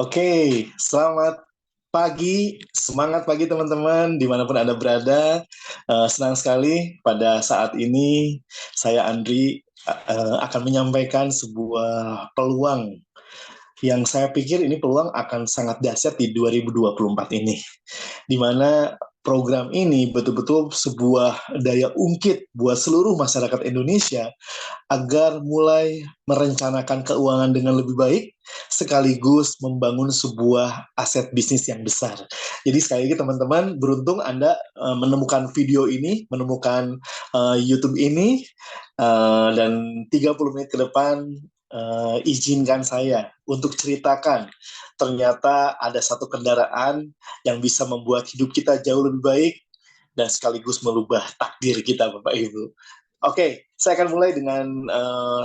Oke, selamat pagi, semangat pagi teman-teman, dimanapun Anda berada. Senang sekali pada saat ini saya Andri akan menyampaikan sebuah peluang yang saya pikir ini peluang akan sangat dahsyat di 2024 ini, di mana program ini betul-betul sebuah daya ungkit buat seluruh masyarakat Indonesia agar mulai merencanakan keuangan dengan lebih baik, sekaligus membangun sebuah aset bisnis yang besar. Jadi sekali lagi teman-teman, beruntung Anda menemukan video ini, menemukan YouTube ini, dan 30 menit ke depan izinkan saya untuk ceritakan ternyata ada satu kendaraan yang bisa membuat hidup kita jauh lebih baik dan sekaligus merubah takdir kita, Bapak Ibu. Oke, saya akan mulai dengan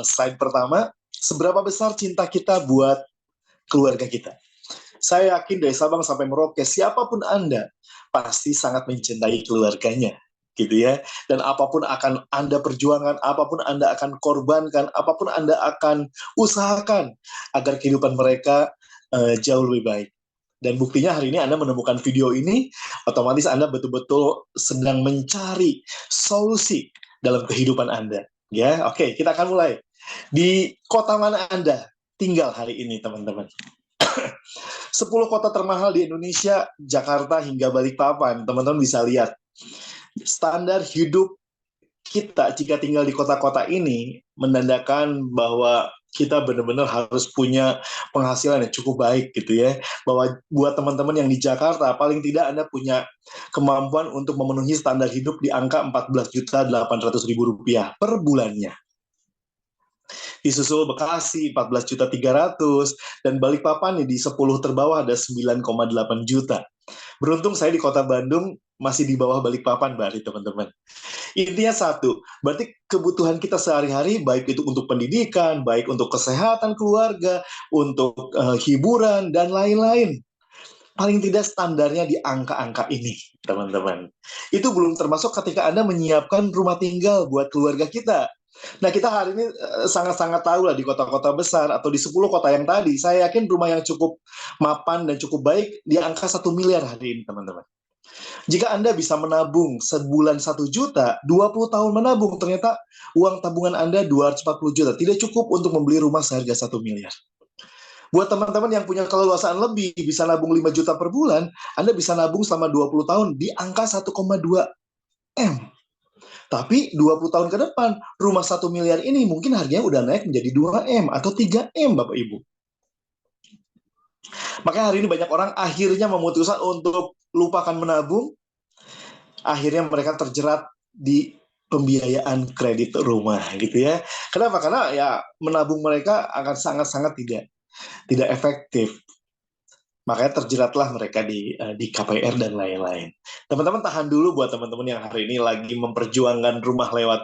slide pertama. Seberapa besar cinta kita buat keluarga kita? Saya yakin dari Sabang sampai Merauke, siapapun Anda pasti sangat mencintai keluarganya, gitu ya. Dan apapun akan Anda perjuangkan, apapun Anda akan korbankan, apapun Anda akan usahakan agar kehidupan mereka jauh lebih baik. Dan buktinya hari ini Anda menemukan video ini, otomatis Anda betul-betul sedang mencari solusi dalam kehidupan Anda. Ya, oke, kita akan mulai. Di kota mana Anda tinggal hari ini, teman-teman? 10 kota termahal di Indonesia, Jakarta hingga Balikpapan. Teman-teman bisa lihat standar hidup kita jika tinggal di kota-kota ini menandakan bahwa kita benar-benar harus punya penghasilan yang cukup baik gitu ya. Bahwa buat teman-teman yang di Jakarta, paling tidak Anda punya kemampuan untuk memenuhi standar hidup di angka 14.800.000 rupiah per bulannya. Disusul Bekasi 14.300.000 dan Balikpapan di 10 terbawah ada 9,8 juta. Beruntung saya di kota Bandung masih di bawah Balikpapan, berarti teman-teman. Intinya satu, berarti kebutuhan kita sehari-hari, baik itu untuk pendidikan, baik untuk kesehatan keluarga, untuk hiburan, dan lain-lain. Paling tidak standarnya di angka-angka ini, teman-teman. Itu belum termasuk ketika Anda menyiapkan rumah tinggal buat keluarga kita. Nah, kita hari ini sangat-sangat tahu lah di kota-kota besar atau di 10 kota yang tadi, saya yakin rumah yang cukup mapan dan cukup baik di angka 1 miliar hari ini, teman-teman. Jika Anda bisa menabung sebulan 1 juta, 20 tahun menabung, ternyata uang tabungan Anda 240 juta. Tidak cukup untuk membeli rumah seharga 1 miliar. Buat teman-teman yang punya keleluasaan lebih, bisa nabung 5 juta per bulan, Anda bisa nabung selama 20 tahun di angka 1,2 M. Tapi 20 tahun ke depan, rumah 1 miliar ini mungkin harganya udah naik menjadi 2 M atau 3 M, Bapak Ibu. Makanya hari ini banyak orang akhirnya memutuskan untuk lupakan menabung, akhirnya mereka terjerat di pembiayaan kredit rumah gitu ya. Kenapa? Karena ya menabung mereka akan sangat-sangat tidak efektif. Makanya terjeratlah mereka di KPR dan lain-lain. Teman-teman tahan dulu buat teman-teman yang hari ini lagi memperjuangkan rumah lewat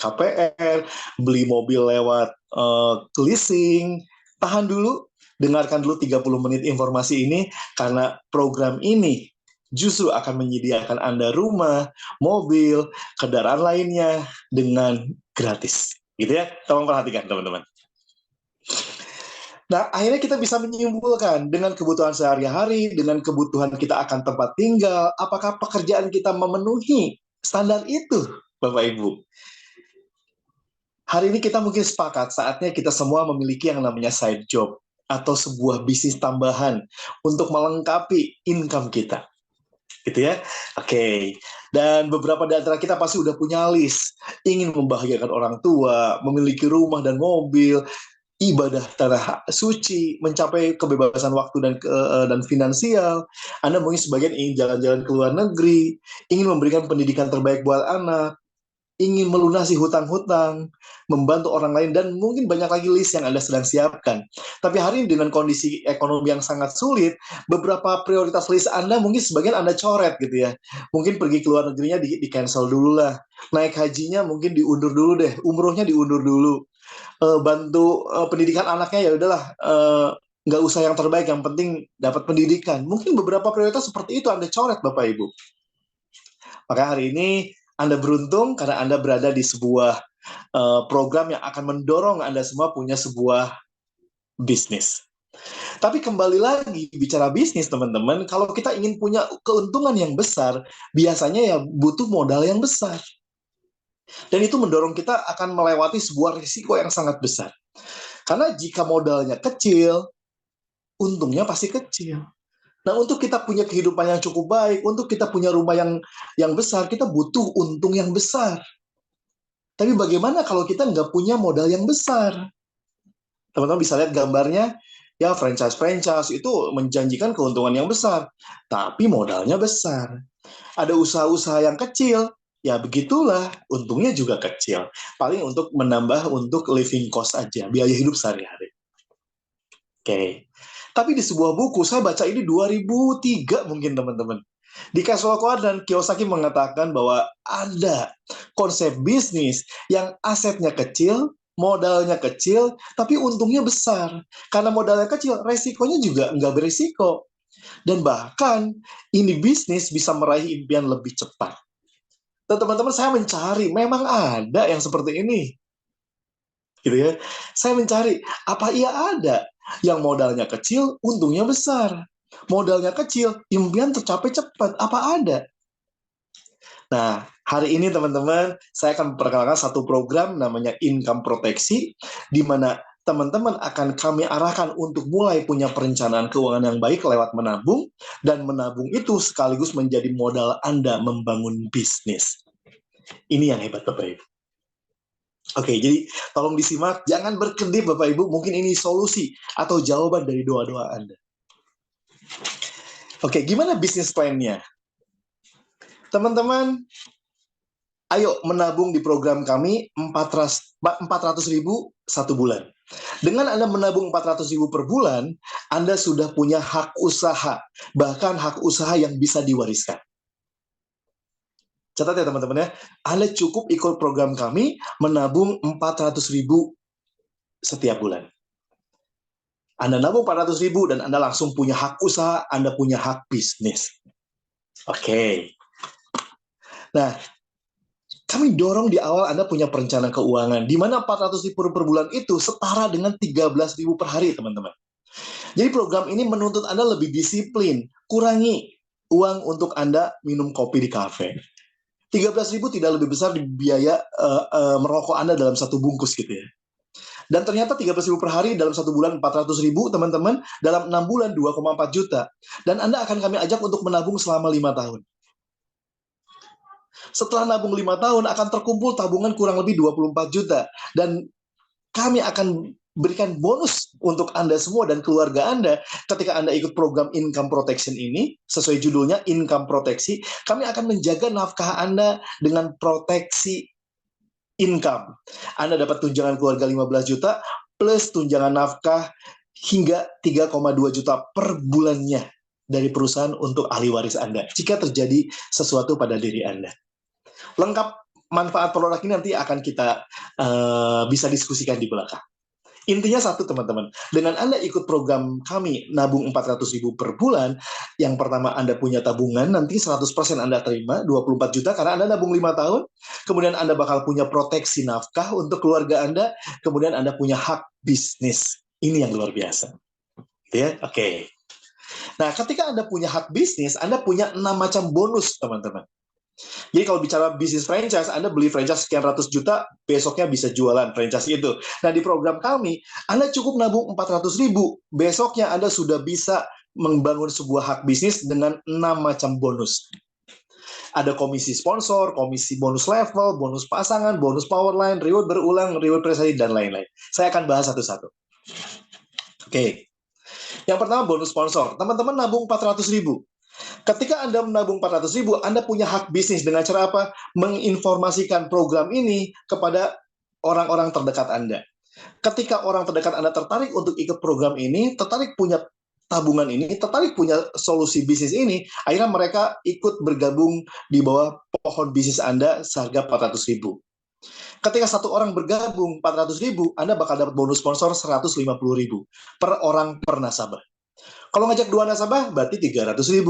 KPR, beli mobil lewat leasing. Tahan dulu, dengarkan dulu 30 menit informasi ini, karena program ini justru akan menyediakan Anda rumah, mobil, kendaraan lainnya dengan gratis. Gitu ya, tolong perhatikan teman-teman. Nah, akhirnya kita bisa menyimpulkan dengan kebutuhan sehari-hari, dengan kebutuhan kita akan tempat tinggal, apakah pekerjaan kita memenuhi standar itu, Bapak Ibu? Hari ini kita mungkin sepakat, saatnya kita semua memiliki yang namanya side job, atau sebuah bisnis tambahan untuk melengkapi income kita. Gitu ya. Oke. Dan beberapa di antara kita pasti udah punya list, ingin membahagiakan orang tua, memiliki rumah dan mobil, ibadah tanah suci, mencapai kebebasan waktu dan finansial. Anda mungkin sebagian ingin jalan-jalan ke luar negeri, ingin memberikan pendidikan terbaik buat anak, ingin melunasi hutang-hutang, membantu orang lain, dan mungkin banyak lagi list yang Anda sedang siapkan. Tapi hari ini dengan kondisi ekonomi yang sangat sulit, beberapa prioritas list Anda mungkin sebagian Anda coret gitu ya. Mungkin pergi ke luar negerinya di-cancel dulu lah. Naik hajinya mungkin diundur dulu deh, umrohnya diundur dulu. Bantu pendidikan anaknya ya udahlah, nggak usah yang terbaik, yang penting dapat pendidikan. Mungkin beberapa prioritas seperti itu Anda coret, Bapak Ibu. Maka hari ini Anda beruntung karena Anda berada di sebuah program yang akan mendorong Anda semua punya sebuah bisnis. Tapi kembali lagi, bicara bisnis teman-teman, kalau kita ingin punya keuntungan yang besar, biasanya ya butuh modal yang besar. Dan itu mendorong kita akan melewati sebuah risiko yang sangat besar. Karena jika modalnya kecil, untungnya pasti kecil. Nah, untuk kita punya kehidupan yang cukup baik, untuk kita punya rumah yang besar, kita butuh untung yang besar. Tapi bagaimana kalau kita nggak punya modal yang besar? Teman-teman bisa lihat gambarnya, ya franchise-franchise itu menjanjikan keuntungan yang besar, tapi modalnya besar. Ada usaha-usaha yang kecil, ya begitulah, untungnya juga kecil. Paling untuk menambah untuk living cost aja, biaya hidup sehari-hari. Oke. Tapi di sebuah buku, saya baca ini 2003 mungkin teman-teman. Di Cashflow dan Kiyosaki mengatakan bahwa ada konsep bisnis yang asetnya kecil, modalnya kecil, tapi untungnya besar. Karena modalnya kecil, resikonya juga nggak berisiko. Dan bahkan ini bisnis bisa meraih impian lebih cepat. Dan teman-teman, saya mencari, memang ada yang seperti ini. Gitu ya. Saya mencari, apa iya ada yang modalnya kecil, untungnya besar. Modalnya kecil, impian tercapai cepat. Apa ada? Nah, hari ini teman-teman, saya akan memperkenalkan satu program namanya Income Proteksi, di mana teman-teman akan kami arahkan untuk mulai punya perencanaan keuangan yang baik lewat menabung, dan menabung itu sekaligus menjadi modal Anda membangun bisnis. Ini yang hebat Bapak Ibu. Oke, jadi tolong disimak, jangan berkedip Bapak Ibu, mungkin ini solusi atau jawaban dari doa-doa Anda. Oke, gimana bisnis plan-nya? Teman-teman, ayo menabung di program kami 400.000 satu bulan. Dengan Anda menabung 400.000 per bulan, Anda sudah punya hak usaha, bahkan hak usaha yang bisa diwariskan. Catat ya teman-teman ya, Anda cukup ikut program kami menabung 400.000 setiap bulan. Anda nabung 400.000 dan Anda langsung punya hak usaha, Anda punya hak bisnis. Oke. Nah, kami dorong di awal Anda punya perencanaan keuangan, di mana 400.000 per bulan itu setara dengan 13.000 per hari, teman-teman. Jadi program ini menuntut Anda lebih disiplin, kurangi uang untuk Anda minum kopi di kafe. 13.000 tidak lebih besar di biaya merokok Anda dalam satu bungkus gitu ya. Dan ternyata 13.000 per hari dalam satu bulan 400.000 teman-teman, dalam 6 bulan 2,4 juta. Dan Anda akan kami ajak untuk menabung selama 5 tahun. Setelah nabung 5 tahun akan terkumpul tabungan kurang lebih 24 juta. Dan kami akan berikan bonus untuk Anda semua dan keluarga Anda ketika Anda ikut program Income Protection ini, sesuai judulnya Income Proteksi, kami akan menjaga nafkah Anda dengan proteksi income. Anda dapat tunjangan keluarga 15 juta plus tunjangan nafkah hingga 3,2 juta per bulannya dari perusahaan untuk ahli waris Anda jika terjadi sesuatu pada diri Anda. Lengkap manfaat produk ini nanti akan kita bisa diskusikan di belakang. Intinya satu teman-teman, dengan Anda ikut program kami nabung 400.000 per bulan, yang pertama Anda punya tabungan, nanti 100% Anda terima, 24 juta karena Anda nabung 5 tahun, kemudian Anda bakal punya proteksi nafkah untuk keluarga Anda, kemudian Anda punya hak bisnis. Ini yang luar biasa. Ya, oke. Nah, ketika Anda punya hak bisnis, Anda punya 6 macam bonus, teman-teman. Jadi kalau bicara bisnis franchise, Anda beli franchise sekian ratus juta, besoknya bisa jualan franchise itu. Nah, di program kami, Anda cukup nabung 400.000, besoknya Anda sudah bisa membangun sebuah hak bisnis dengan 6 macam bonus. Ada komisi sponsor, komisi bonus level, bonus pasangan, bonus powerline, reward berulang, reward prestasi, dan lain-lain. Saya akan bahas satu-satu. Oke. Yang pertama bonus sponsor. Teman-teman nabung 400.000. Ketika Anda menabung 400.000, Anda punya hak bisnis dengan cara apa? Menginformasikan program ini kepada orang-orang terdekat Anda. Ketika orang terdekat Anda tertarik untuk ikut program ini, tertarik punya tabungan ini, tertarik punya solusi bisnis ini, akhirnya mereka ikut bergabung di bawah pohon bisnis Anda seharga 400.000. Ketika satu orang bergabung 400.000, Anda bakal dapat bonus sponsor 150.000 per orang per nasabah. Kalau ngajak 2 nasabah, berarti 300.000.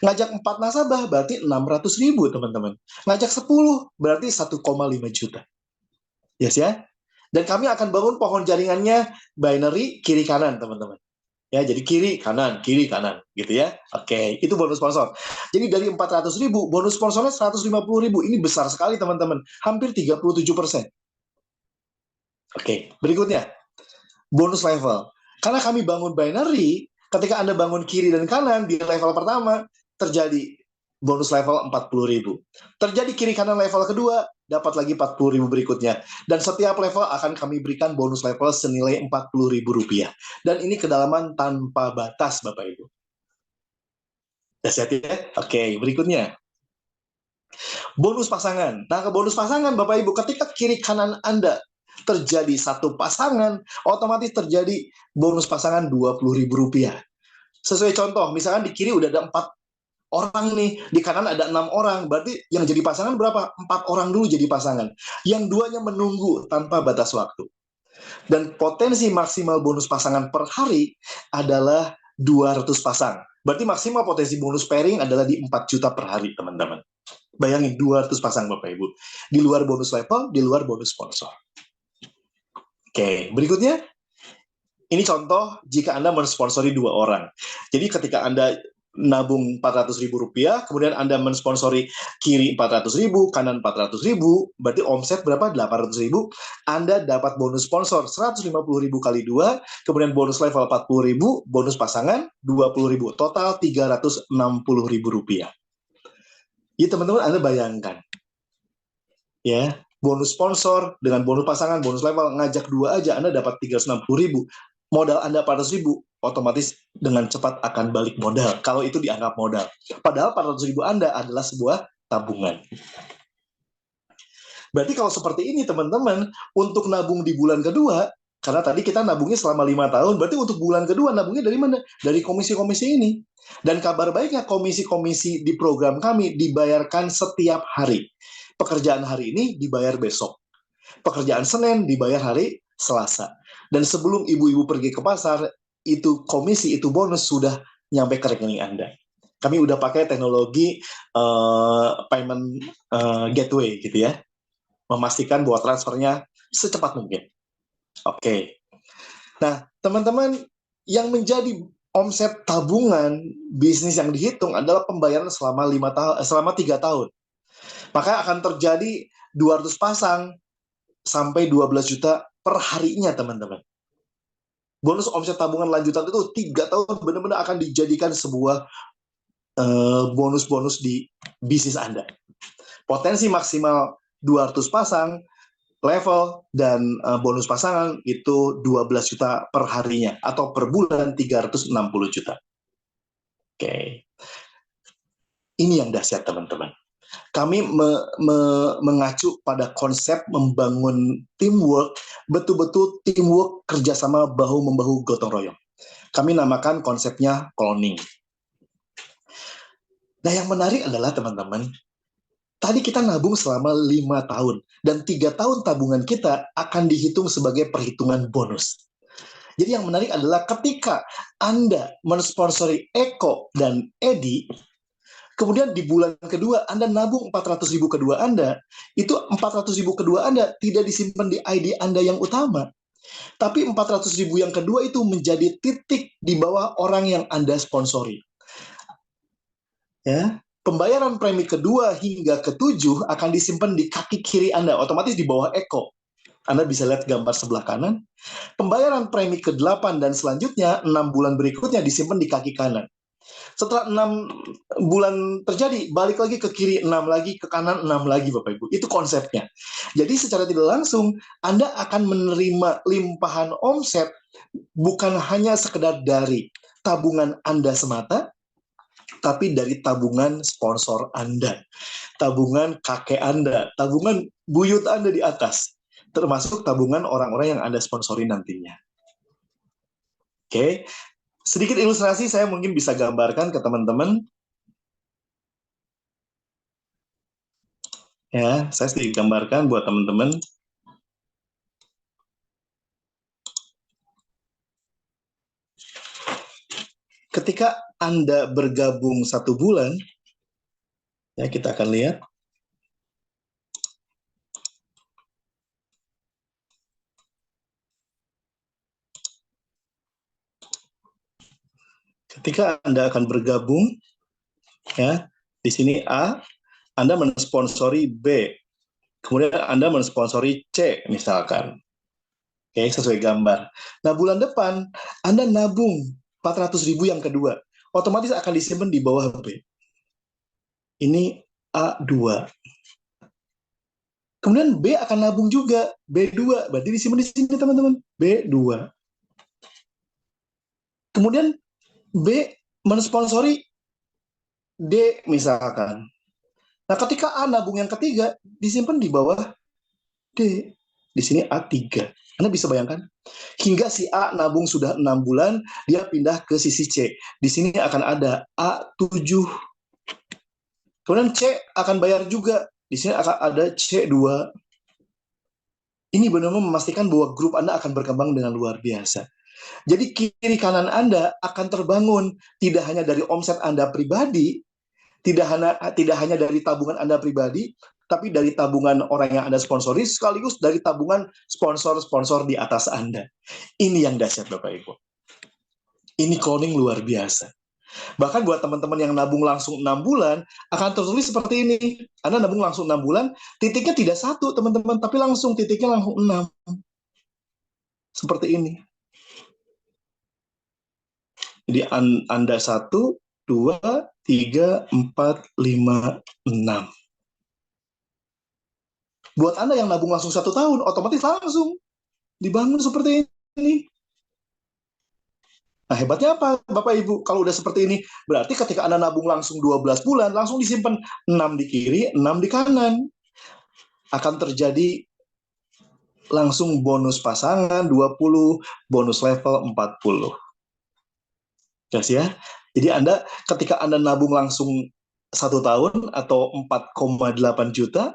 Ngajak 4 nasabah, berarti 600.000, teman-teman. Ngajak 10, berarti 1,5 juta. Yes ya? Dan kami akan bangun pohon jaringannya binary kiri kanan, teman-teman. Ya, jadi kiri kanan, gitu ya. Oke, itu bonus sponsor. Jadi dari 400.000, bonus sponsornya 150.000. Ini besar sekali, teman-teman. Hampir 37%. Oke, berikutnya, bonus level. Karena kami bangun binary, ketika Anda bangun kiri dan kanan di level pertama, terjadi bonus level 40.000. Terjadi kiri kanan level kedua, dapat lagi 40.000 berikutnya. Dan setiap level akan kami berikan bonus level senilai Rp40.000. Dan ini kedalaman tanpa batas, Bapak Ibu. Dahsyat ya? Oke, berikutnya. Bonus pasangan. Nah, ke bonus pasangan, Bapak Ibu, ketika kiri kanan Anda terjadi satu pasangan, otomatis terjadi bonus pasangan Rp20.000. Sesuai contoh, misalkan di kiri udah ada 4 orang nih, di kanan ada 6 orang, berarti yang jadi pasangan berapa? 4 orang dulu jadi pasangan. Yang duanya menunggu tanpa batas waktu. Dan potensi maksimal bonus pasangan per hari adalah 200 pasang. Berarti maksimal potensi bonus pairing adalah di 4 juta per hari, teman-teman. Bayangin 200 pasang Bapak Ibu. Di luar bonus level, di luar bonus sponsor. Oke, berikutnya. Ini contoh jika Anda mensponsori 2 orang. Jadi ketika Anda nabung Rp400.000, kemudian Anda mensponsori kiri 400.000, kanan 400.000, berarti omset berapa? 800.000. Anda dapat bonus sponsor 150.000 kali 2, kemudian bonus level 40.000, bonus pasangan 20.000, total Rp360.000. Ya teman-teman, Anda bayangkan, ya bonus sponsor dengan bonus pasangan, bonus level, ngajak 2 aja Anda dapat 360.000. Modal Anda 400.000, otomatis dengan cepat akan balik modal, kalau itu dianggap modal. Padahal 400.000 Anda adalah sebuah tabungan. Berarti kalau seperti ini teman-teman, untuk nabung di bulan kedua, karena tadi kita nabungnya selama 5 tahun, berarti untuk bulan kedua nabungnya dari mana? Dari komisi-komisi ini. Dan kabar baiknya komisi-komisi di program kami dibayarkan setiap hari. Pekerjaan hari ini dibayar besok. Pekerjaan Senin dibayar hari Selasa. Dan sebelum ibu-ibu pergi ke pasar, itu komisi, itu bonus sudah nyampe ke rekening Anda. Kami udah pakai teknologi payment gateway gitu ya, memastikan bahwa transfernya secepat mungkin. Oke. Nah, teman-teman, yang menjadi omset tabungan bisnis yang dihitung adalah pembayaran selama 3 tahun. Maka akan terjadi 200 pasang sampai 12 juta per harinya, teman-teman. Bonus omset tabungan lanjutan itu 3 tahun benar-benar akan dijadikan sebuah bonus-bonus di bisnis Anda. Potensi maksimal 200 pasang, level, dan bonus pasangan itu 12 juta per harinya, atau per bulan 360 juta. Oke. Ini yang dahsyat, teman-teman. Kami mengacu pada konsep membangun teamwork, betul-betul teamwork, kerjasama bahu-membahu gotong royong. Kami namakan konsepnya cloning. Nah, yang menarik adalah teman-teman, tadi kita nabung selama 5 tahun, dan 3 tahun tabungan kita akan dihitung sebagai perhitungan bonus. Jadi yang menarik adalah ketika Anda mensponsori Eko dan Edi, kemudian di bulan kedua Anda nabung 400.000 kedua Anda, itu 400.000 kedua Anda tidak disimpan di ID Anda yang utama, tapi 400.000 yang kedua itu menjadi titik di bawah orang yang Anda sponsori. Ya, pembayaran premi kedua hingga ketujuh akan disimpan di kaki kiri Anda, otomatis di bawah Eko. Anda bisa lihat gambar sebelah kanan. Pembayaran premi ke-8 dan selanjutnya 6 bulan berikutnya disimpan di kaki kanan. Setelah 6 bulan terjadi, balik lagi ke kiri 6 lagi, ke kanan 6 lagi, Bapak Ibu. Itu konsepnya. Jadi secara tidak langsung Anda akan menerima limpahan omset bukan hanya sekedar dari tabungan Anda semata, tapi dari tabungan sponsor Anda, tabungan kakek Anda, tabungan buyut Anda di atas, termasuk tabungan orang-orang yang Anda sponsori nantinya. Oke, sedikit ilustrasi saya mungkin bisa gambarkan ke teman-teman. Ya, saya sedikit gambarkan buat teman-teman. Ketika Anda bergabung 1 bulan, ya kita akan lihat. Ketika Anda akan bergabung, ya, di sini A, Anda mensponsori B, kemudian Anda mensponsori C, misalkan. Oke, sesuai gambar. Nah, bulan depan Anda nabung 400.000 yang kedua, otomatis akan disimpan di bawah B. Ini A2. Kemudian B akan nabung juga, B2, berarti disimpan di sini teman-teman, B2. Kemudian B mensponsori D misalkan. Nah, ketika A nabung yang ketiga, disimpan di bawah D. Di sini A3. Anda bisa bayangkan? Hingga si A nabung sudah 6 bulan, dia pindah ke sisi C. Di sini akan ada A7. Kemudian C akan bayar juga. Di sini akan ada C2. Ini benar-benar memastikan bahwa grup Anda akan berkembang dengan luar biasa. Jadi kiri kanan Anda akan terbangun tidak hanya dari omset Anda pribadi, tidak hanya dari tabungan Anda pribadi, tapi dari tabungan orang yang Anda sponsori, sekaligus dari tabungan sponsor-sponsor di atas Anda. Ini yang dahsyat Bapak Ibu. Ini cloning luar biasa. Bahkan buat teman-teman yang nabung langsung 6 bulan, akan tertulis seperti ini. Anda nabung langsung 6 bulan, titiknya tidak 1 teman-teman, tapi langsung titiknya langsung 6. Seperti ini. Jadi Anda 1, 2, 3, 4, 5, 6. Buat Anda yang nabung langsung 1 tahun, otomatis langsung dibangun seperti ini. Nah, hebatnya apa, Bapak Ibu? Kalau udah seperti ini, berarti ketika Anda nabung langsung 12 bulan, langsung disimpan 6 di kiri, 6 di kanan. Akan terjadi langsung bonus pasangan 20, bonus level 40. Jelas ya? Jadi Anda, ketika Anda nabung langsung 1 tahun atau 4,8 juta,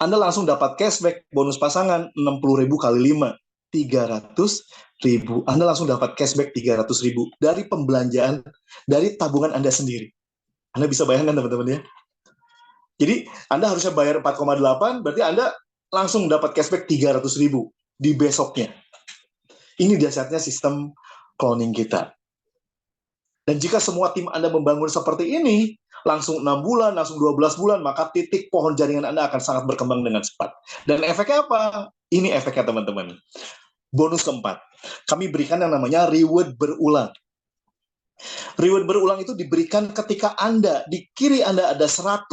Anda langsung dapat cashback bonus pasangan 60.000 kali 5, 300.000. Anda langsung dapat cashback 300.000 dari pembelanjaan, dari tabungan Anda sendiri. Anda bisa bayangkan teman-teman ya. Jadi Anda harusnya bayar 4,8, berarti Anda langsung dapat cashback 300.000 di besoknya. Ini dahsyatnya sistem cloning kita. Dan jika semua tim Anda membangun seperti ini, langsung 6 bulan, langsung 12 bulan, maka titik pohon jaringan Anda akan sangat berkembang dengan cepat. Dan efeknya apa? Ini efeknya teman-teman. Bonus keempat, kami berikan yang namanya reward berulang. Reward berulang itu diberikan ketika Anda, di kiri Anda ada 100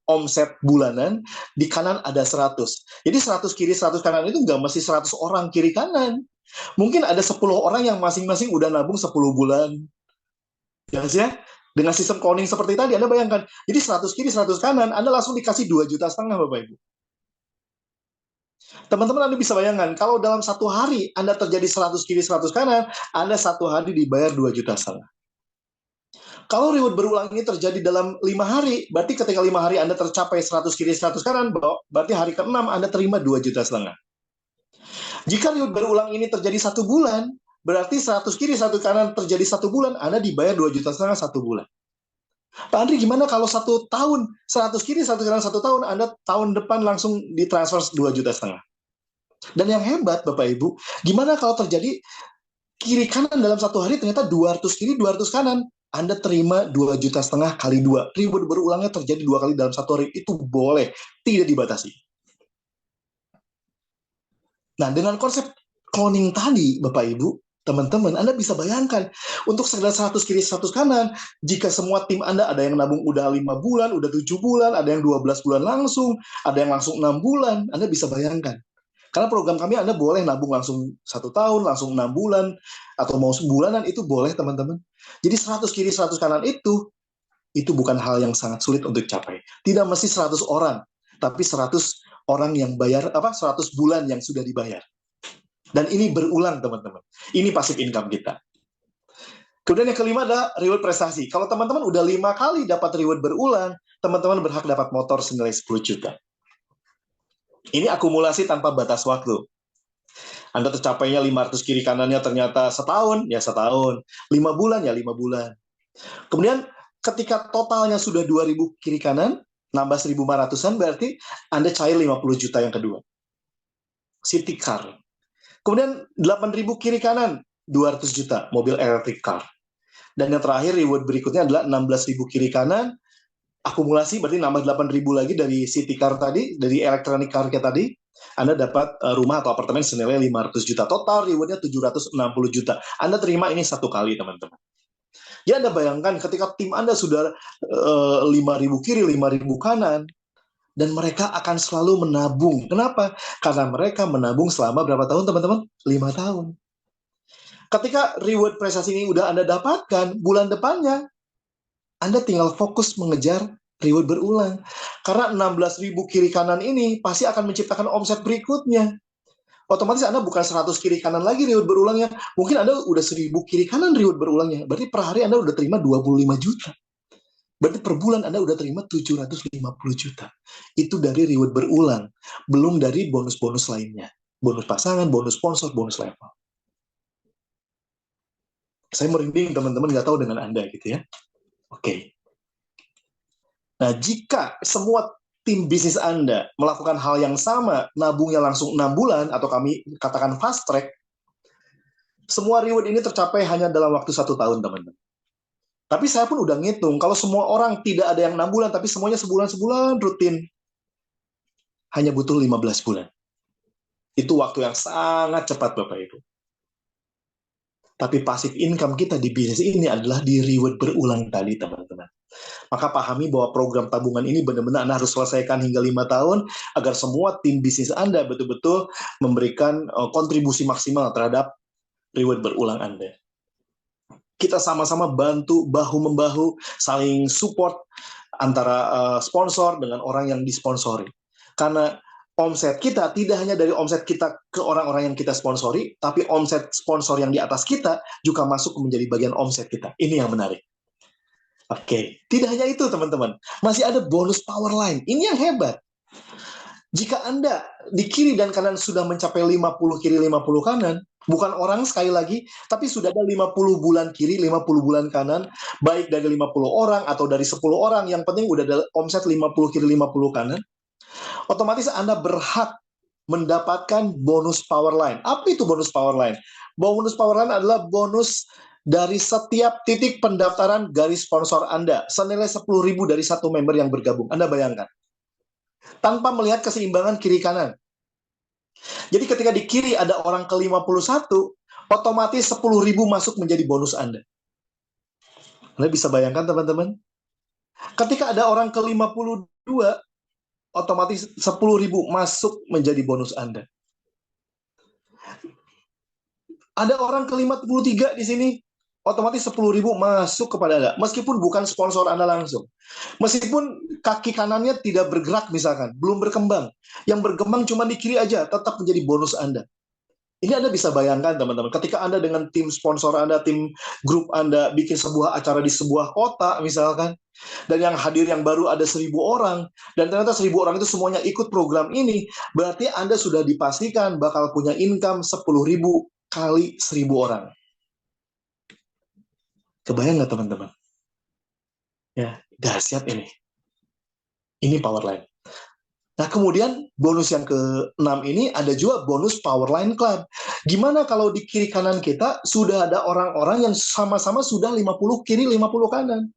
omset bulanan, di kanan ada 100. Jadi 100 kiri, 100 kanan itu nggak mesti 100 orang kiri kanan. Mungkin ada 10 orang yang masing-masing udah nabung 10 bulan. Ya, dengan sistem cloning seperti tadi, Anda bayangkan, jadi 100 kiri, 100 kanan, Anda langsung dikasih 2,5 juta, Bapak Ibu. Teman-teman Anda bisa bayangkan, kalau dalam 1 hari Anda terjadi 100 kiri, 100 kanan, Anda 1 hari dibayar 2,5 juta. Kalau reward berulang ini terjadi dalam 5 hari, berarti ketika 5 hari Anda tercapai 100 kiri, 100 kanan, berarti hari ke-6 Anda terima 2,5 juta. Jika reward berulang ini terjadi 1 bulan, berarti 100 kiri, 1 kanan terjadi 1 bulan, Anda dibayar 2,5 juta 1 bulan. Pak Andri, gimana kalau 1 tahun, 100 kiri, 1 kanan 1 tahun, Anda tahun depan langsung ditransfer 2,5 juta. Dan yang hebat, Bapak Ibu, gimana kalau terjadi kiri kanan dalam 1 hari ternyata 200 kiri, 200 kanan, Anda terima 2,5 juta kali 2. Reward berulangnya terjadi 2 kali dalam 1 hari, itu boleh, tidak dibatasi. Nah, dengan konsep cloning tadi, Bapak Ibu, teman-teman, Anda bisa bayangkan, untuk sekedar 100 kiri, 100 kanan, jika semua tim Anda ada yang nabung udah 5 bulan, udah 7 bulan, ada yang 12 bulan langsung, ada yang langsung 6 bulan, Anda bisa bayangkan. Karena program kami Anda boleh nabung langsung 1 tahun, langsung 6 bulan, atau mau sebulanan, itu boleh teman-teman. Jadi 100 kiri, 100 kanan itu bukan hal yang sangat sulit untuk dicapai. Tidak mesti 100 orang, tapi 100 orang yang bayar, 100 bulan yang sudah dibayar. Dan ini berulang teman-teman. Ini passive income kita. Kemudian yang kelima adalah reward prestasi. Kalau teman-teman udah 5 kali dapat reward berulang, teman-teman berhak dapat motor senilai 10 juta. Ini akumulasi tanpa batas waktu. Anda tercapainya 500 kiri kanannya ternyata setahun, ya setahun. 5 bulan, ya 5 bulan. Kemudian ketika totalnya sudah 2.000 kiri kanan, nambah 1.500-an, berarti Anda cair 50 juta yang kedua. City car. Kemudian 8.000 kiri kanan, 200 juta, mobil electric car. Dan yang terakhir reward berikutnya adalah 16.000 kiri kanan, akumulasi berarti nambah 8.000 lagi dari city car tadi, dari electronic car tadi, Anda dapat rumah atau apartemen senilai 500 juta. Total rewardnya 760 juta. Anda terima ini satu kali, teman-teman. Ya, Anda bayangkan ketika tim Anda sudah 5.000 kiri, 5.000 kanan, dan mereka akan selalu menabung. Kenapa? Karena mereka menabung selama berapa tahun, teman-teman? 5 tahun. Ketika reward prestasi ini udah Anda dapatkan, bulan depannya, Anda tinggal fokus mengejar reward berulang. Karena 16.000 kiri kanan ini pasti akan menciptakan omset berikutnya. Otomatis Anda bukan 100 kiri kanan lagi reward berulangnya. Mungkin Anda udah 1.000 kiri kanan reward berulangnya. Berarti per hari Anda udah terima 25 juta. Berarti per bulan Anda udah terima 750 juta. Itu dari reward berulang. Belum dari bonus-bonus lainnya. Bonus pasangan, bonus sponsor, bonus level. Saya merinding teman-teman, nggak tahu dengan Anda gitu ya. Oke. Nah, jika semua tim bisnis Anda melakukan hal yang sama, nabungnya langsung 6 bulan, atau kami katakan fast track, semua reward ini tercapai hanya dalam waktu 1 tahun, teman-teman. Tapi saya pun udah ngitung, kalau semua orang tidak ada yang 6 bulan, tapi semuanya sebulan-sebulan rutin, hanya butuh 15 bulan. Itu waktu yang sangat cepat, Bapak Ibu. Tapi passive income kita di bisnis ini adalah di reward berulang tadi, teman-teman. Maka pahami bahwa program tabungan ini benar-benar Anda harus selesaikan hingga 5 tahun, agar semua tim bisnis Anda betul-betul memberikan kontribusi maksimal terhadap reward berulang Anda. Kita sama-sama bantu, bahu-membahu, saling support antara sponsor dengan orang yang disponsori. Karena omset kita tidak hanya dari omset kita ke orang-orang yang kita sponsori, tapi omset sponsor yang di atas kita juga masuk menjadi bagian omset kita. Ini yang menarik. Oke, tidak hanya itu teman-teman, masih ada bonus power line. Ini yang hebat. Jika Anda di kiri dan kanan sudah mencapai 50 kiri, 50 kanan, bukan orang sekali lagi, tapi sudah ada 50 bulan kiri, 50 bulan kanan, baik dari 50 orang atau dari 10 orang, yang penting udah ada omset 50 kiri, 50 kanan, otomatis Anda berhak mendapatkan bonus power line. Apa itu bonus power line? Bonus power line adalah bonus dari setiap titik pendaftaran garis sponsor Anda, senilai 10.000 dari satu member yang bergabung. Anda bayangkan. Tanpa melihat keseimbangan kiri kanan. Jadi ketika di kiri ada orang ke-51, otomatis 10.000 masuk menjadi bonus Anda. Anda bisa bayangkan teman-teman? Ketika ada orang ke-52, otomatis 10.000 masuk menjadi bonus Anda. Ada orang ke-53 di sini, otomatis 10.000 masuk kepada Anda, meskipun bukan sponsor Anda langsung. Meskipun kaki kanannya tidak bergerak misalkan, belum berkembang. Yang berkembang cuma di kiri aja, tetap menjadi bonus Anda. Ini Anda bisa bayangkan teman-teman, ketika Anda dengan tim sponsor Anda, tim grup Anda, bikin sebuah acara di sebuah kota misalkan, dan yang hadir yang baru ada 1.000 orang, dan ternyata 1.000 orang itu semuanya ikut program ini, berarti Anda sudah dipastikan bakal punya income 10.000 kali 1.000 orang. Kebayang nggak teman-teman? Ya, dahsyat ini. Ini power line. Nah, kemudian bonus yang ke-6 ini ada juga bonus power line club. Gimana kalau di kiri kanan kita sudah ada orang-orang yang sama-sama sudah 50 kiri, 50 kanan.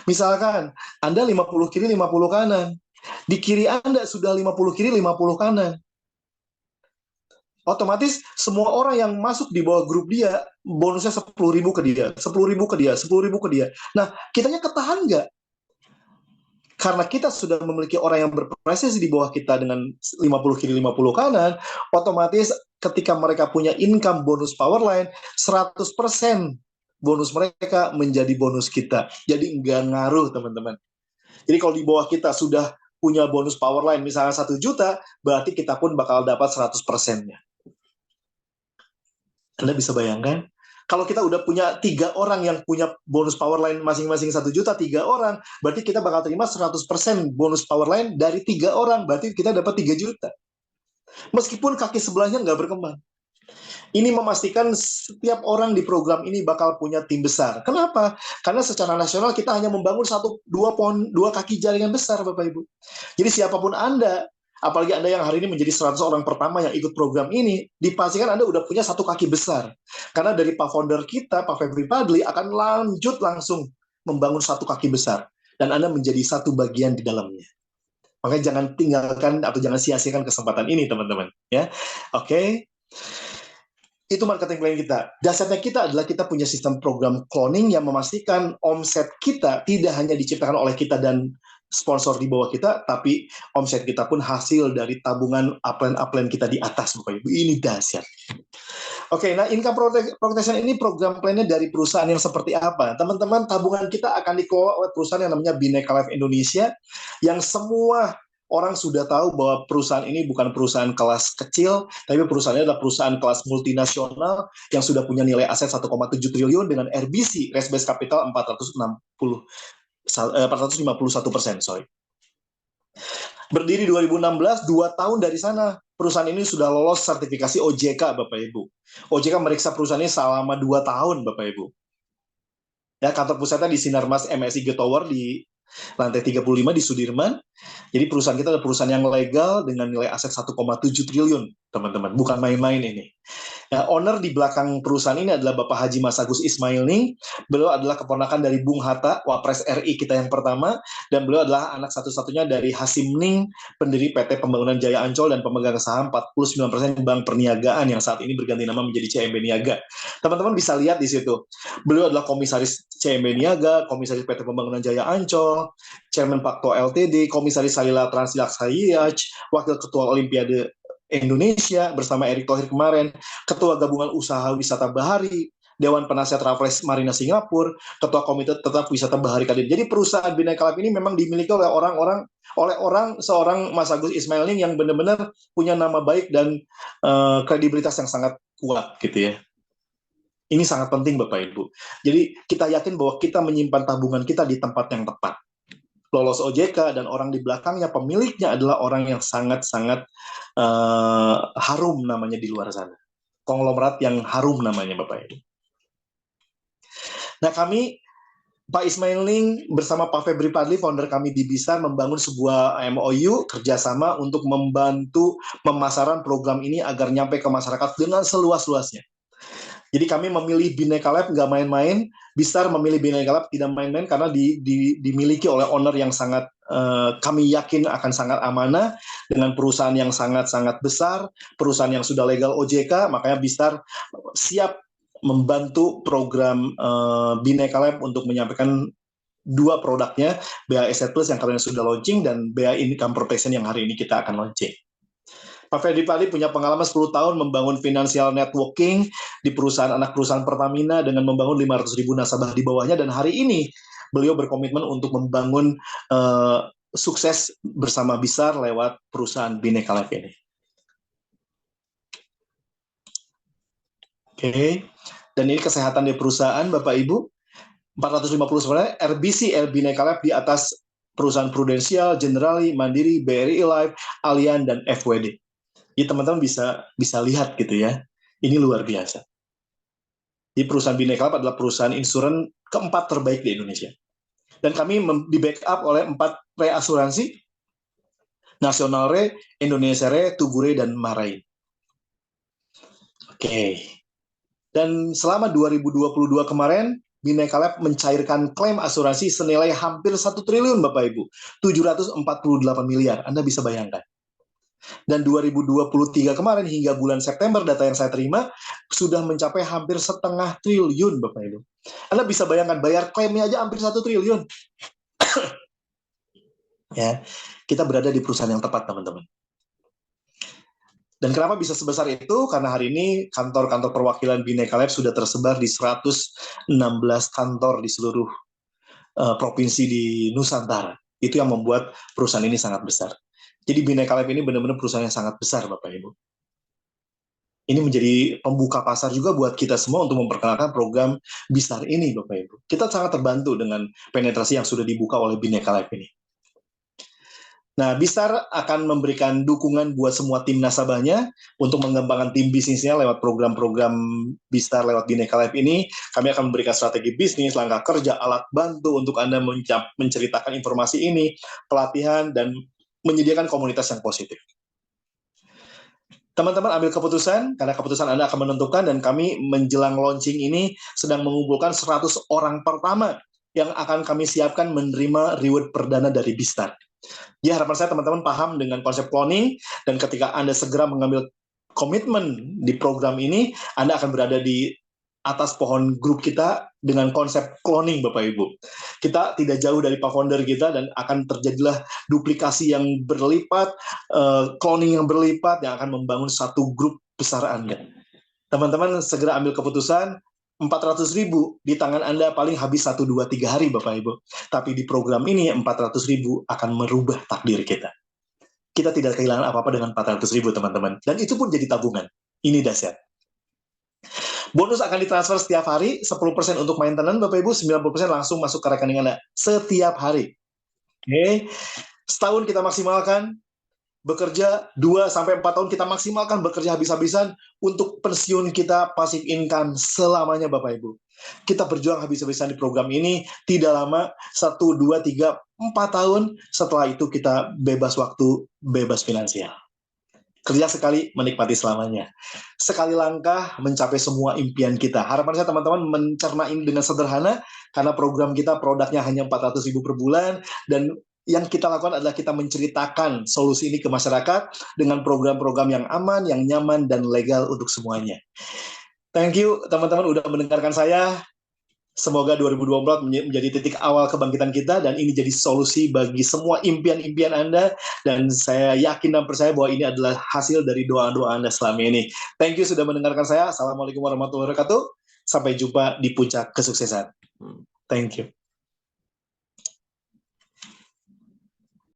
Misalkan, Anda 50 kiri, 50 kanan. Di kiri Anda sudah 50 kiri, 50 kanan. Otomatis semua orang yang masuk di bawah grup dia, bonusnya 10.000 ke dia, 10.000 ke dia, 10.000 ke dia. Nah, kitanya ketahan nggak? Karena kita sudah memiliki orang yang berprestasi di bawah kita dengan 50 kiri, 50 kanan, otomatis ketika mereka punya income bonus power line, 100% bonus mereka menjadi bonus kita. Jadi nggak ngaruh, teman-teman. Jadi kalau di bawah kita sudah punya bonus power line, misalnya 1 juta, berarti kita pun bakal dapat 100%-nya. Anda bisa bayangkan? Kalau kita udah punya 3 orang yang punya bonus power line masing-masing 1 juta, 3 orang, berarti kita bakal terima 100% bonus power line dari 3 orang, berarti kita dapat 3 juta. Meskipun kaki sebelahnya nggak berkembang. Ini memastikan setiap orang di program ini bakal punya tim besar. Kenapa? Karena secara nasional kita hanya membangun 2 kaki jaringan besar, Bapak Ibu. Jadi siapapun Anda apalagi Anda yang hari ini menjadi 100 orang pertama yang ikut program ini, dipastikan Anda udah punya satu kaki besar. Karena dari Pak Founder kita, Pak Febri Padli, akan lanjut langsung membangun satu kaki besar. Dan Anda menjadi satu bagian di dalamnya. Makanya jangan tinggalkan atau jangan sia-siakan kesempatan ini, teman-teman. Ya, oke. Itu marketing plan kita. Dasarnya kita adalah kita punya sistem program cloning yang memastikan omset kita tidak hanya diciptakan oleh kita dan sponsor di bawah kita, tapi omset kita pun hasil dari tabungan upline kita di atas, Bapak Ibu. Ini dahsyat. Oke, nah income protection ini program plannya dari perusahaan yang seperti apa? Teman-teman, tabungan kita akan dikelola oleh perusahaan yang namanya Bhinneka Life Indonesia, yang semua orang sudah tahu bahwa perusahaan ini bukan perusahaan kelas kecil, tapi perusahaannya adalah perusahaan kelas multinasional yang sudah punya nilai aset 1,7 triliun dengan RBC, Risk Based Capital 451%. Berdiri 2016, 2 tahun dari sana, perusahaan ini sudah lolos sertifikasi OJK, Bapak Ibu. OJK meriksa perusahaan ini selama 2 tahun, Bapak Ibu. Ya, kantor pusatnya di Sinarmas MSI Tower di lantai 35 di Sudirman. Jadi perusahaan kita adalah perusahaan yang legal dengan nilai aset 1,7 triliun, teman-teman. Bukan main-main ini. Ya, owner di belakang perusahaan ini adalah Bapak Haji Mas Agus Ismail Ning. Beliau adalah keponakan dari Bung Hatta, Wapres RI kita yang pertama, dan beliau adalah anak satu-satunya dari Hasim Ning, pendiri PT Pembangunan Jaya Ancol dan pemegang saham 49% Bank Perniagaan yang saat ini berganti nama menjadi CMB Niaga. Teman-teman bisa lihat di situ. Beliau adalah komisaris CMB Niaga, komisaris PT Pembangunan Jaya Ancol, Chairman Pakto Ltd, komisaris Salila Transilaksayaj, wakil ketua Olimpiade Indonesia bersama Erick Thohir kemarin, Ketua Gabungan Usaha Wisata Bahari, Dewan Penasihat Raffles Marina Singapura, Ketua Komite Tetap Wisata Bahari Kadin. Jadi perusahaan Bhinneka Life ini memang dimiliki oleh seorang Mas Agus Ismail Ning yang benar-benar punya nama baik dan kredibilitas yang sangat kuat gitu ya. Ini sangat penting Bapak Ibu. Jadi kita yakin bahwa kita menyimpan tabungan kita di tempat yang tepat. Lolos OJK dan orang di belakangnya pemiliknya adalah orang yang sangat-sangat harum namanya di luar sana. Konglomerat yang harum namanya Bapak Ibu. Nah kami, Pak Ismail Ning bersama Pak Febri Padli, founder kami di Bisar, membangun sebuah MOU kerjasama untuk membantu pemasaran program ini agar nyampe ke masyarakat dengan seluas-luasnya. Jadi kami memilih Bhinneka Life nggak main-main, Bisar memilih Bhinneka Life tidak main-main karena dimiliki oleh owner yang sangat kami yakin akan sangat amanah dengan perusahaan yang sangat-sangat besar, perusahaan yang sudah legal OJK, makanya Bisar siap membantu program Bhinneka Life untuk menyampaikan 2 produknya, BA Asset Plus yang kalian sudah launching dan BA Income Protection yang hari ini kita akan launching. Pak Febri Padli punya pengalaman 10 tahun membangun financial networking di anak perusahaan Pertamina dengan membangun 500.000 nasabah di bawahnya, dan hari ini beliau berkomitmen untuk membangun sukses bersama Bisar lewat perusahaan Bhinneka Life ini. Oke. Dan ini kesehatan di perusahaan Bapak Ibu. 450 sebenarnya RBC Bhinneka Life di atas perusahaan Prudensial, Generali, Mandiri, BRI Life, Allianz dan FWD. Jadi teman-teman bisa lihat gitu ya. Ini luar biasa. Di perusahaan Bhinneka Life adalah perusahaan insuran keempat terbaik di Indonesia. Dan kami di backup oleh 4 reasuransi, Nasional Re, Indonesia Re, Tugu Re, dan Marain. Oke. Dan selama 2022 kemarin, Bhinneka Life mencairkan klaim asuransi senilai hampir 1 triliun Bapak Ibu. 748 miliar. Anda bisa bayangkan. Dan 2023 kemarin hingga bulan September data yang saya terima sudah mencapai hampir 0,5 triliun Bapak Ibu. Anda bisa bayangkan bayar klaimnya aja hampir 1 triliun. Ya, kita berada di perusahaan yang tepat teman-teman. Dan kenapa bisa sebesar itu? Karena hari ini kantor-kantor perwakilan Bhinneka Life sudah tersebar di 116 kantor di seluruh provinsi di Nusantara. Itu yang membuat perusahaan ini sangat besar. Jadi Bhinneka Life ini benar-benar perusahaan yang sangat besar, Bapak Ibu. Ini menjadi pembuka pasar juga buat kita semua untuk memperkenalkan program Bisar ini, Bapak Ibu. Kita sangat terbantu dengan penetrasi yang sudah dibuka oleh Bhinneka Life ini. Nah, Bisar akan memberikan dukungan buat semua tim nasabahnya untuk mengembangkan tim bisnisnya lewat program-program Bisar lewat Bhinneka Life ini. Kami akan memberikan strategi bisnis, langkah kerja, alat bantu untuk Anda menceritakan informasi ini, pelatihan, dan menyediakan komunitas yang positif. Teman-teman ambil keputusan, karena keputusan Anda akan menentukan, dan kami menjelang launching ini sedang mengumpulkan 100 orang pertama yang akan kami siapkan menerima reward perdana dari Bistar. Ya, harapan saya teman-teman paham dengan konsep cloning, dan ketika Anda segera mengambil komitmen di program ini, Anda akan berada di atas pohon grup kita dengan konsep cloning, Bapak Ibu. Kita tidak jauh dari Pak Founder kita, dan akan terjadilah duplikasi yang berlipat, cloning yang berlipat, yang akan membangun satu grup besar Anda. Teman-teman segera ambil keputusan. 400.000 di tangan Anda paling habis 1, 2, 3 hari, Bapak Ibu. Tapi di program ini 400.000 akan merubah takdir kita. Kita tidak kehilangan apa-apa dengan 400.000, teman-teman. Dan itu pun jadi tabungan. Ini dahsyat. Bonus akan ditransfer setiap hari, 10% untuk maintenance, Bapak Ibu, 90% langsung masuk ke rekening Anda. Setiap hari. Oke. Setahun kita maksimalkan, bekerja 2-4 tahun kita maksimalkan bekerja habis-habisan untuk pensiun kita passive income selamanya, Bapak Ibu. Kita berjuang habis-habisan di program ini, tidak lama, 1, 2, 3, 4 tahun, setelah itu kita bebas waktu, bebas finansial. Kerja sekali, menikmati selamanya. Sekali langkah, mencapai semua impian kita. Harapan saya teman-teman mencerna ini dengan sederhana, karena program kita produknya hanya 400.000 per bulan, dan yang kita lakukan adalah kita menceritakan solusi ini ke masyarakat dengan program-program yang aman, yang nyaman, dan legal untuk semuanya. Thank you teman-teman udah mendengarkan saya. Semoga 2024 menjadi titik awal kebangkitan kita, dan ini jadi solusi bagi semua impian-impian Anda, dan saya yakin dan percaya bahwa ini adalah hasil dari doa-doa Anda selama ini. Thank you sudah mendengarkan saya. Assalamualaikum warahmatullahi wabarakatuh. Sampai jumpa di puncak kesuksesan. Thank you.